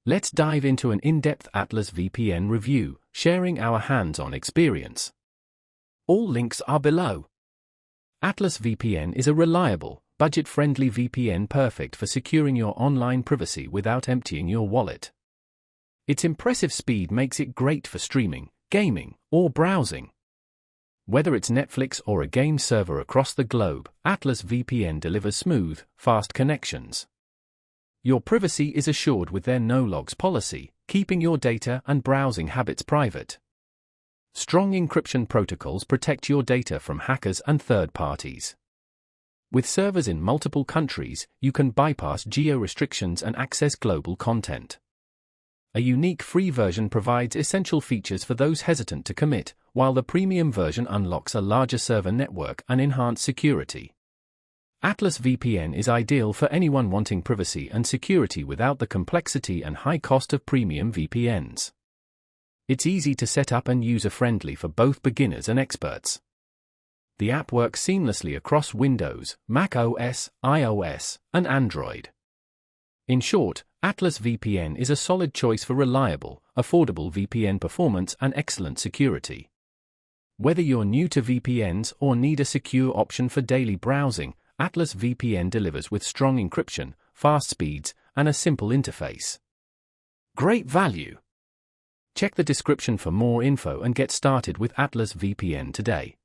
Let's dive into an in-depth Atlas VPN review, sharing our hands-on experience. All links are below. Atlas VPN is a reliable, budget-friendly VPN perfect for securing your online privacy without emptying your wallet. Its impressive speed makes it great for streaming, gaming, or browsing. Whether it's Netflix or a game server across the globe, Atlas VPN delivers smooth, fast connections. Your privacy is assured with their no-logs policy, keeping your data and browsing habits private. Strong encryption protocols protect your data from hackers and third parties. With servers in multiple countries, you can bypass geo-restrictions and access global content. A unique free version provides essential features for those hesitant to commit, while the premium version unlocks a larger server network and enhanced security. Atlas VPN is ideal for anyone wanting privacy and security without the complexity and high cost of premium VPNs. It's easy to set up and user-friendly for both beginners and experts. The app works seamlessly across Windows, Mac OS, iOS, and Android. In short, Atlas VPN is a solid choice for reliable, affordable VPN performance and excellent security. Whether you're new to VPNs or need a secure option for daily browsing, Atlas VPN delivers with strong encryption, fast speeds, and a simple interface. Great value! Check the description for more info and get started with Atlas VPN today.